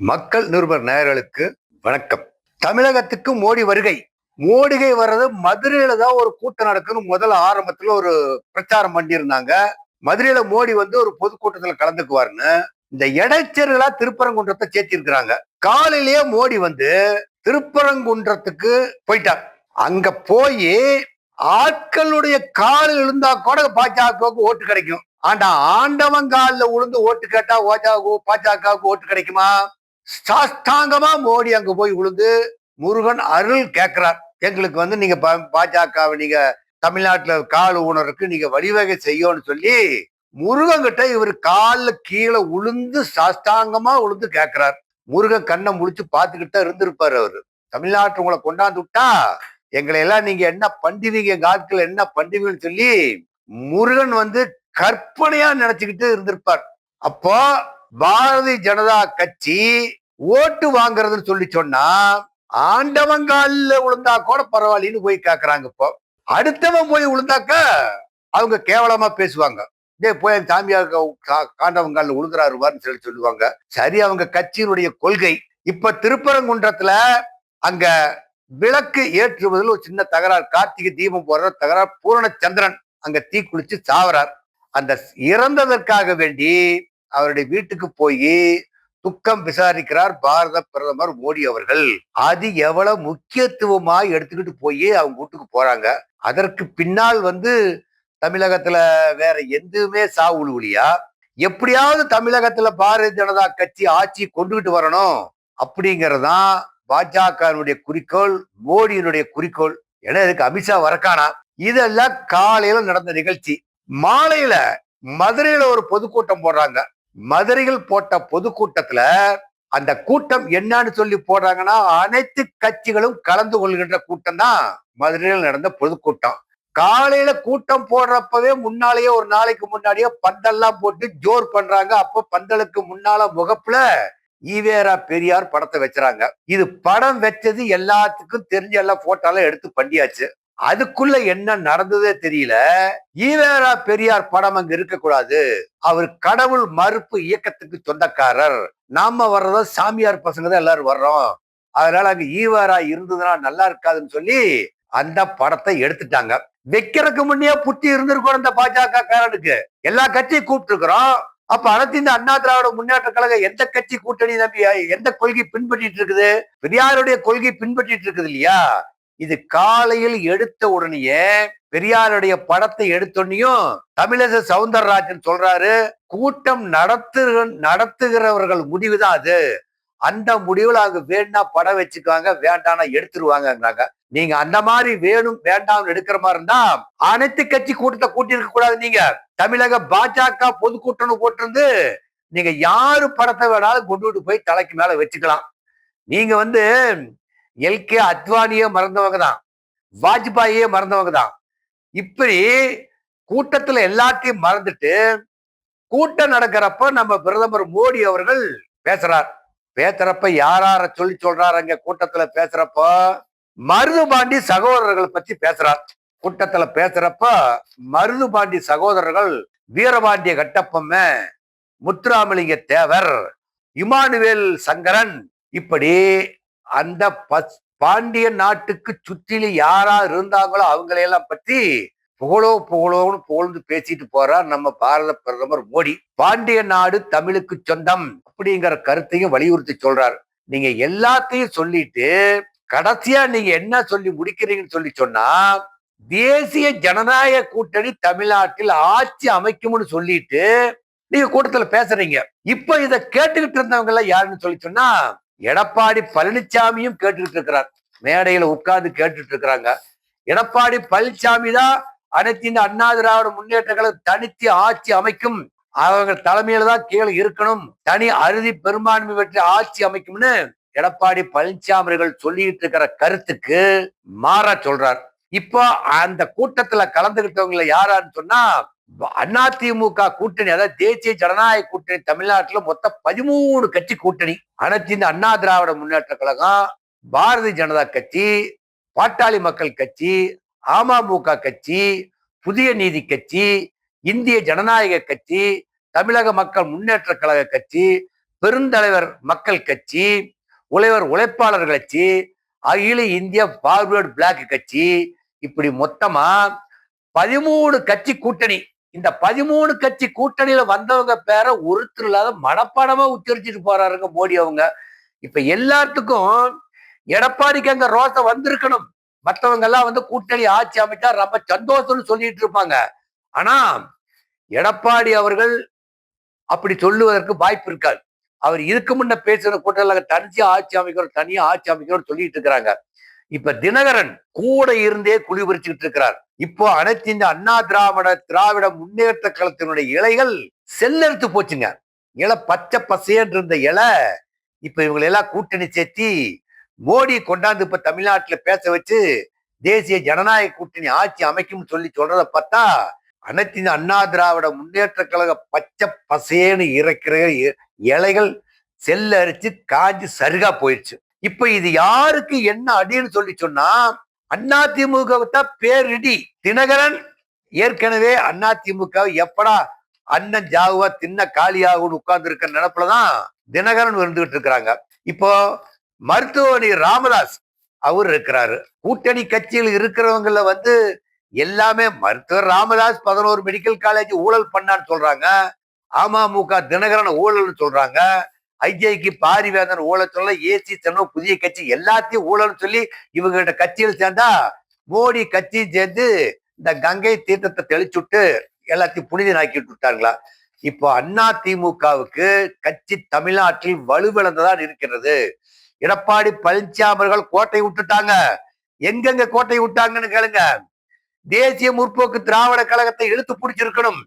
மக்கள் நிருபர் நேயர்களுக்கு வணக்கம். தமிழகத்துக்கு மோடி வருகை. மோடிகை வர்றது மதுரையில தான் ஒரு கூட்டம் நடக்குன்னு முதல்ல ஆரம்பத்துல ஒரு பிரச்சாரம் பண்ணியிருந்தாங்க. மதுரையில மோடி வந்து ஒரு பொதுக்கூட்டத்துல கலந்துக்குவாருன்னு இந்த இடைச்சர்களா திருப்பரங்குன்றத்தை சேர்த்தி இருக்கிறாங்க. காலையிலேயே மோடி வந்து திருப்பரங்குன்றத்துக்கு போயிட்டார். அங்க போய் ஆட்களுடைய காலில் இருந்தா கூட பாஜகவுக்கு ஓட்டு கிடைக்கும். ஆண்டா ஆண்டவன் காலில் விழுந்து ஓட்டு கேட்டா பாஜகவுக்கு ஓட்டு கிடைக்குமா? சாஷ்டாங்கமா மோடி அங்க போய் விழுந்து முருகன் அருள் கேட்கிறார். எங்களுக்கு வந்து நீங்க பாஜகவை நீங்க தமிழ்நாட்டுல கால் ஊனருக்கு நீங்க வழிவகை செய்யணும்னு சொல்லி முருகன் கிட்ட இவர் காலில் கீழே உளுந்து சாஷ்டாங்கமா உளுந்து கேட்கிறார். முருகன் கண்ணை முழிச்சு பார்த்துக்கிட்ட இருந்திருப்பாரு அவரு. தமிழ்நாட்டு உங்களை கொண்டாந்து விட்டா எங்களை எல்லாம் நீங்க என்ன பண்ணுவீங்க, எங்க ஆட்கள் என்ன பண்ணுவீங்கன்னு சொல்லி முருகன் வந்து கற்பனையா நினைச்சுக்கிட்டு இருந்திருப்பார். அப்போ பாரதிய ஜனதா கட்சி ஓட்டு வாங்குறதுன்னு சொல்லி சொன்னா ஆண்டவங்கால விழுந்தா கூட பரவாயில்லன்னு போய் கேக்குறாங்க. இப்போ அடுத்தவன் போய் விழுந்தாக்க அவங்க கேவலமா பேசுவாங்க. போய் சாமியார் காண்டவங்கால விழுந்துறாருவார்னு சொல்லி சொல்லுவாங்க. சரி, அவங்க கட்சியினுடைய கொள்கை. இப்ப திருப்பரங்குன்றத்துல அங்க விளக்கு ஏற்றுவதில் ஒரு சின்ன தகராறு, கார்த்திகை தீபம் போடுற தகராறு. பூரணச்சந்திரன் அங்க தீ குளிச்சு சாவறார். அந்த இறந்ததற்காக வேண்டி அவருடைய வீட்டுக்கு போய் துக்கம் விசாரிக்கிறார் பாரத பிரதமர் மோடி அவர்கள். அது எவ்வளவு முக்கியத்துவமா எடுத்துக்கிட்டு போய் அவங்க வீட்டுக்கு போறாங்க. அதற்கு பின்னால் வந்து தமிழகத்துல வேற எதுவுமே சாவுலியா, எப்படியாவது தமிழகத்துல பாரதிய ஜனதா கட்சி ஆட்சி கொண்டுகிட்டு வரணும் அப்படிங்கறதுதான் பாஜகனுடைய குறிக்கோள், மோடியினுடைய குறிக்கோள். ஏன்னா இதுக்கு அமித்ஷா வரக்கானா. இதெல்லாம் காலையில நடந்த நிகழ்ச்சி. மாலையில மதுரையில ஒரு பொதுக்கூட்டம் போடுறாங்க. மதுரையில் போட்ட பொதுக்கூட்டத்துல அந்த கூட்டம் என்னன்னு சொல்லி போடுறாங்கன்னா, அனைத்து கட்சிகளும் கலந்து கொள்கின்ற கூட்டம் தான் மதுரையில் நடந்த பொதுக்கூட்டம். காலையில கூட்டம் போடுறப்பவே முன்னாலேயே ஒரு நாளைக்கு முன்னாடியே பந்தல்லாம் போட்டு ஜோர் பண்றாங்க. அப்போ பந்தலுக்கு முன்னால முகப்புல ஈவேரா பெரியார் படத்தை வச்சுறாங்க. இது படம் வச்சது எல்லாத்துக்கும் தெரிஞ்ச எல்லாம் போட்டோலாம் எடுத்து பண்ணியாச்சு. அதுக்குள்ள என்ன நடந்ததே தெரியல. ஈவேரா பெரியார் படம் அங்க இருக்கக்கூடாது, அவர் கடவுள் மறுப்பு இயக்கத்துக்கு சொந்தக்காரர், நாம வர்றதோ சாமியார் பசங்க தான் எல்லாரும் வர்றோம், அதனால அங்க ஈவேரா இருந்ததுன்னா நல்லா இருக்காதுன்னு சொல்லி அந்த படத்தை எடுத்துட்டாங்க. வைக்கிறதுக்கு முன்னே புத்தி இருந்திருக்கணும் இந்த பாஜக காரனுக்கு. எல்லா கட்சியும் கூப்பிட்டு இருக்கிறோம். அப்ப அனைத்து இந்த அண்ணா திராவிட முன்னேற்ற கழகம் எந்த கட்சி கூட்டணி நம்பி எந்த கொள்கை பின்பற்றிட்டு இருக்குது? பெரியாருடைய கொள்கை பின்பற்றிட்டு இருக்குது இல்லையா? இது காலையில் எடுத்த உடனேயே பெரியாருடைய படத்தை எடுத்தோன்னையும் தமிழிசை சவுந்தரராஜன் சொல்றாரு, கூட்டம் நடத்துகிறவர்கள் முடிவுதான் அது, அந்த முடிவுல அங்க வேணா படம் வச்சுக்குவாங்க, வேண்டாம்னா எடுத்துருவாங்க. நீங்க அந்த மாதிரி வேணும் வேண்டாம் எடுக்கிற மாதிரி இருந்தா அனைத்து கட்சி கூட்டத்தை கூட்டி இருக்க கூடாது. நீங்க தமிழக பாஜக பொதுக்கூட்டம்னு போட்டிருந்து நீங்க யாரு படத்தை வேணாலும் கொண்டு போய் தலைக்கு மேல வச்சுக்கலாம். நீங்க வந்து எல்கே அத்வானியே மறந்தவங்க தான், வாஜ்பாயே மறந்தவங்க தான். இப்படி கூட்டத்துல எல்லாத்தையும் மறந்துட்டு கூட்டம் நடக்கிறப்ப நம்ம பிரதமர் மோடி அவர்கள் பேசுறப்ப யார சொல்லி சொல்றாரு? அங்க கூட்டத்துல பேசுறப்ப மருதுபாண்டி சகோதரர்களை பத்தி பேசுறார். கூட்டத்துல பேசுறப்ப மருதுபாண்டி சகோதரர்கள் வீரபாண்டிய கட்டப்பொம்ம, முத்துராமலிங்க தேவர், இமானுவேல் சங்கரன், இப்படி அந்த பாண்டிய நாட்டுக்கு சுற்றில யாரா இருந்தாங்களோ அவங்களையெல்லாம் பற்றி புகழோன்னு புகழ்ந்து பேசிட்டு போறார் நம்ம பாரத பிரதமர் மோடி. பாண்டிய நாடு தமிழுக்கு சொந்தம் அப்படிங்கிற கருத்தையும் வலியுறுத்தி சொல்றார். நீங்க எல்லாத்தையும் சொல்லிட்டு கடைசியா நீங்க என்ன சொல்லி முடிக்கிறீங்கன்னு சொல்லி சொன்னா, தேசிய ஜனநாயக கூட்டணி தமிழ்நாட்டில் ஆட்சி அமைக்கும்னு சொல்லிட்டு நீங்க கூட்டத்துல பேசுறீங்க. இப்ப இதை கேட்டுக்கிட்டு இருந்தவங்க எல்லாம் யாருன்னு சொல்லி சொன்னா, எடப்பாடி பழனிசாமியும் கேட்டுக்கிட்டு இருக்கிறார். மேடையில உட்கார்ந்து கேட்டுட்டு இருக்கிறாங்க. எடப்பாடி பழனிசாமி தான் அனைத்து இந்த அண்ணா திராவிட முன்னேற்றங்களை தனித்து ஆட்சி அமைக்கும், அவங்க தலைமையில தான் கீழே இருக்கணும், தனி அறுதி பெரும்பான்மை பெற்று ஆட்சி அமைக்கும்னு எடப்பாடி பழனிசாமி அவர்கள் சொல்லிட்டு இருக்கிற கருத்துக்கு மாறா சொல்றார். இப்போ அந்த கூட்டத்துல கலந்துகிட்டவங்களை யாரான்னு சொன்னா, அதிமுக கூட்டணி, அதாவது தேசிய ஜனநாயக கூட்டணி, தமிழ்நாட்டுல மொத்தம் 13 கட்சி கூட்டணி. அனைத்து இந்த அண்ணா திராவிட முன்னேற்ற கழகம், பாரதிய ஜனதா கட்சி, பாட்டாளி மக்கள் கட்சி, அமமுக கட்சி, புதிய நீதி கட்சி, இந்திய ஜனநாயக கட்சி, தமிழக மக்கள் முன்னேற்ற கழக கட்சி, பெருந்தலைவர் மக்கள் கட்சி, உழைவர் உழைப்பாளர் கட்சி, அகில இந்திய பார்வர்டு பிளாக் கட்சி, இப்படி மொத்தமா 13 கட்சி கூட்டணி. இந்த 13 கட்சி கூட்டணியில வந்தவங்க பேரை ஒருத்தர் இல்லாத மனப்பாடமா உச்சரிச்சுட்டு போறாருங்க மோடி அவங்க. இப்ப எல்லாத்துக்கும் எடப்பாடிக்கு அங்க ரோசம் வந்திருக்கணும். மற்றவங்க எல்லாம் கூட்டணி ஆட்சி அமைச்சா ரொம்ப சந்தோஷம்னு சொல்லிட்டு இருப்பாங்க. ஆனா எடப்பாடி அவர்கள் அப்படி சொல்லுவதற்கு வாய்ப்பு இருக்காது. அவர் இதுக்கு முன்ன பேசுற கூட்டத்தில் தனியா ஆட்சி அமைக்கிறோம், தனியா ஆட்சி அமைக்கிறோம் சொல்லிட்டு இருக்கிறாங்க. இப்ப தினகரன் கூட இருந்தே குழி பறிச்சுட்டு இருக்கிறார். இப்போ அனைத்து இந்த அண்ணா திராவிட முன்னேற்ற கழகத்தினுடைய இலைகள் செல்லெடுத்து போச்சுங்க. இலை பச்சை பசேன்னு இருந்த இலை இப்ப இவங்களை எல்லாம் கூட்டணி சேர்த்தி மோடி கொண்டாந்து இப்ப தமிழ்நாட்டுல பேச வச்சு தேசிய ஜனநாயக கூட்டணி ஆட்சி அமைக்கும் சொல்றத பார்த்தா அனைத்து இந்த அண்ணா திராவிட முன்னேற்ற கழக பச்சை பசேன்னு இறக்கிற இலைகள் செல்ல அரிச்சு காஞ்சி சருகா போயிடுச்சு. இப்ப இது யாருக்கு என்ன அடின்னு சொன்னா அதிமுக தான் பேரிடி. தினகரன் ஏற்கனவே அதிமுக எப்படா அண்ணன் ஜாகுவா தின்ன காலியாகுன்னு உட்கார்ந்து இருக்கிற நினைப்புலதான் தினகரன் இருந்துகிட்டு இருக்கிறாங்க. இப்போ மருத்துவமனை ராமதாஸ் அவர் இருக்கிறாரு. கூட்டணி கட்சியில் இருக்கிறவங்கள எல்லாமே மருத்துவர் ராமதாஸ் 11 மெடிக்கல் காலேஜ் ஊழல் பண்ணான்னு சொல்றாங்க. அமமுக தினகரன் ஊழல்னு சொல்றாங்க. ஐஜேக்கு பாரிவேந்தன் ஊழல் சொல்ல, ஏசி சென்னும் புதிய கட்சி எல்லாத்தையும் ஊழல் சொல்லி இவங்க கிட்ட கட்சியில் சேர்ந்தா மோடி கட்சியும் சேர்ந்து இந்த கங்கை தீர்த்தத்தை தெளிச்சுட்டு எல்லாத்தையும் புனிதனாக்கிட்டு விட்டாங்களா. இப்போ அண்ணா திமுகவுக்கு கட்சி தமிழ்நாட்டில் வலுவிழந்துதான் இருக்கிறது. எடப்பாடி பழனிசாமி அவர்கள் கோட்டை விட்டுட்டாங்க. எங்கெங்க கோட்டை விட்டாங்கன்னு கேளுங்க. தேசிய முற்போக்கு திராவிட கழகத்தை இழுத்து பிடிச்சிருக்கணும்.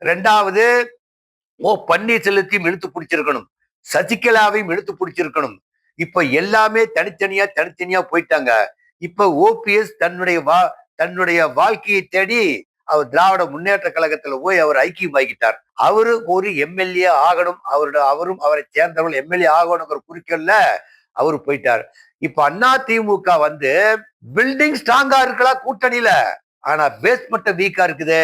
2வது பன்னீர்செல்வத்தையும் இழுத்து பிடிச்சிருக்கணும். சசிகலாவையும் இழுத்து பிடிச்சிருக்கணும். இப்ப எல்லாமே தனித்தனியா போயிட்டாங்க. இப்ப ஓபிஎஸ் தன்னுடைய வாழ்க்கையை தேடி அவர் திராவிட முன்னேற்ற கழகத்துல போய் அவர் ஐக்கியமாகிட்டார். அவரு ஒரு எம்எல்ஏ ஆகணும், அவரும் அவரை சேர்ந்தவர்கள் எம்எல்ஏ ஆகணுங்கிற குறிக்கோள்ல அவரு போயிட்டார். இப்ப அண்ணா திமுக பில்டிங் ஸ்ட்ராங்கா இருக்கலாம் கூட்டணியில, ஆனா பேஸ்மெண்ட் வீக்கா இருக்குது.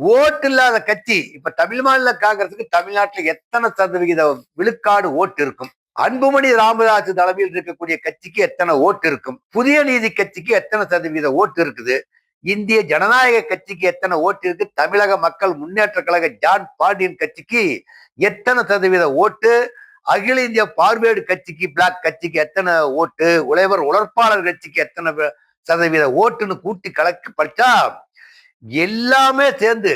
ஓட்டு இல்லாத கட்சி. இப்ப தமிழ் மாநில காங்கிரசுக்கு தமிழ்நாட்டில் எத்தனை சதவிகித விழுக்காடு ஓட்டு இருக்கும்? அன்புமணி ராமதாஸ் தலைமையில் இருக்கக்கூடிய கட்சிக்கு எத்தனை ஓட்டு இருக்கும்? புதிய நீதி கட்சிக்கு எத்தனை சதவீத ஓட்டு இருக்குது? இந்திய ஜனநாயக கட்சிக்கு எத்தனை ஓட்டு இருக்கு? தமிழக மக்கள் முன்னேற்ற கழக ஜான் பாண்டியன் கட்சிக்கு எத்தனை சதவீத ஓட்டு? அகில இந்திய பார்வேர்டு கட்சிக்கு பிளாக் கட்சிக்கு எத்தனை ஓட்டு? உழைவர் உழைப்பாளர் கட்சிக்கு எத்தனை சதவீத ஓட்டுன்னு கூட்டி கலக்கி படிச்சா எல்லாமே சேர்ந்து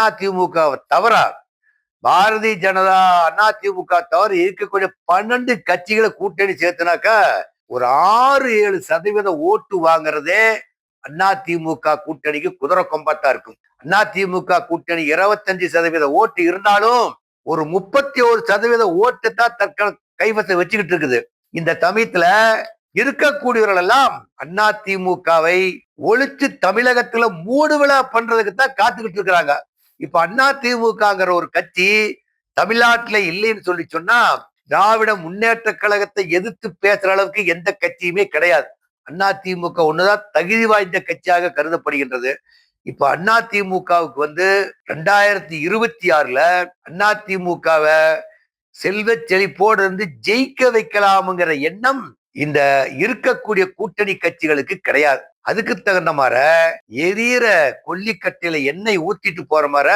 அதிமுக தவிர பாரதிய ஜனதா அதிமுக தவிர இருக்கக்கூடிய 12 கட்சிகளை கூட்டணி சேர்த்துனாக்கா ஒரு 6-7% ஓட்டு வாங்குறதே அதிமுக கூட்டணிக்கு குதிரை கொம்பத்தா இருக்கும். அதிமுக கூட்டணி 25% ஓட்டு இருந்தாலும் ஒரு 31% ஓட்டு தான் கைவசம் வச்சுக்கிட்டு இருக்குது. இந்த சமயத்துல இருக்கக்கூடியவர்கள் எல்லாம் அதிமுகவை ஒழிச்சு தமிழகத்துல மூடு விழா பண்றதுக்கு தான் காத்துக்கிட்டு இருக்கிறாங்க. இப்ப அதிமுகங்கிற ஒரு கட்சி தமிழ்நாட்டுல இல்லைன்னு சொன்னா திராவிட முன்னேற்ற கழகத்தை எதிர்த்து பேசுற அளவுக்கு எந்த கட்சியுமே கிடையாது. அதிமுக ஒண்ணுதான் தகுதி வாய்ந்த கட்சியாக கருதப்படுகின்றது. இப்ப அதிமுகவுக்கு 2026ல அதிமுகவை செல்வ செழிப்போடு ஜெயிக்க வைக்கலாம்ங்கிற எண்ணம் இந்த இருக்கக்கூடிய கூட்டணி கட்சிகளுக்கு கிடையாது. அதுக்கு தகுந்த மாதிரி எரியிற கொல்லிக்கட்டையில எண்ணெய் ஊத்திட்டு போற மாதிரி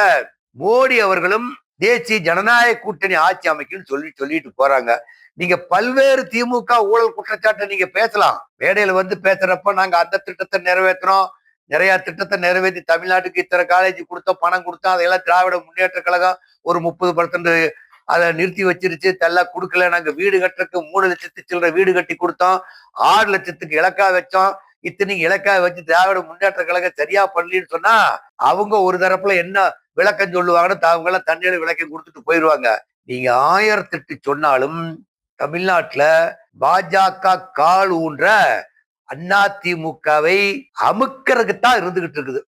மோடி அவர்களும் தேசிய ஜனநாயக கூட்டணி ஆட்சி அமைக்கும் சொல்லிட்டு போறாங்க. நீங்க பல்வேறு திமுக ஊழல் குற்றச்சாட்டை நீங்க பேசலாம். மேடையில பேசுறப்ப நாங்க அந்த திட்டத்தை நிறைவேற்றணும், நிறைய திட்டத்தை நிறைவேற்றி தமிழ்நாட்டுக்கு இத்தனை காலேஜ் கொடுத்தோம், பணம் கொடுத்தோம், அதெல்லாம் திராவிட முன்னேற்ற கழகம் ஒரு 30% அதை நிறுத்தி வச்சிருச்சு, தெல்லாம் கொடுக்கல. நாங்க வீடு கட்டுறதுக்கு 3 லட்சத்துக்கு சில்லற வீடு கட்டி கொடுத்தோம், 6 லட்சத்துக்கு இலக்கா வச்சோம். இத்தனைக்கு இலக்கா வச்சு திராவிட முன்னேற்ற கழகம் சரியா பண்ணலன்னு சொன்னா அவங்க ஒரு தரப்புல என்ன விளக்கம் சொல்லுவாங்கன்னு அவங்க எல்லாம் தண்ணியில விளக்கம் கொடுத்துட்டு போயிடுவாங்க. நீங்க 1008 சொன்னாலும் தமிழ்நாட்டுல பாஜக கால் ஊன்ற அதிமுகவை அமுக்கிறதுக்கு தான் இருந்துகிட்டு இருக்குது.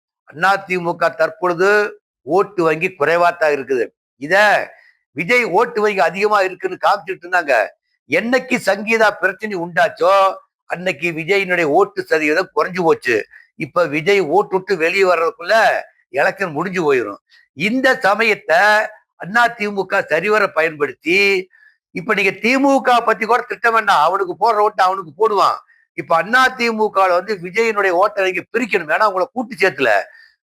அதிமுக தற்பொழுது ஓட்டு வங்கி குறைவாத்தான் இருக்குது. இத விஜய் ஓட்டு வங்கி அதிகமா இருக்குன்னு காமிச்சிட்டு இருந்தாங்க. என்னைக்கு சங்கீதா பிரச்சனை உண்டாச்சோ அன்னைக்கு விஜயினுடைய ஓட்டு சதவீதம் குறைஞ்சு போச்சு. இப்ப விஜய் ஓட்டு விட்டு வெளியே வர்றதுக்குள்ள எலெக்ஷன் முடிஞ்சு போயிடும். இந்த சமயத்தை அதிமுக சரிவர பயன்படுத்தி இப்ப நீங்க திமுக பத்தி கூட திட்ட வேண்டாம், அவனுக்கு போடுற ஓட்டு அவனுக்கு போடுவான். இப்ப அண்ணா திமுக வந்து விஜயனுடைய ஓட்டை நீங்க பிரிக்கணும். ஏன்னா உங்களை கூட்டு சேர்த்துல.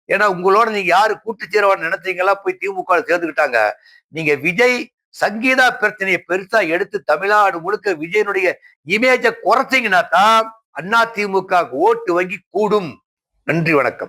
ஏன்னா உங்களோட நீங்க யாரு கூட்டு சேரவான்னு நினைச்சீங்களா போய் திமுக சேர்ந்துக்கிட்டாங்க. நீங்க விஜய் சங்கீதா பிரச்சனையை பெருசா எடுத்து தமிழ்நாடு முழுக்க விஜயனுடைய இமேஜை குறைச்சீங்கன்னா தான் அண்ணா திமுக ஓட்டு வங்கி கூடும். நன்றி, வணக்கம்.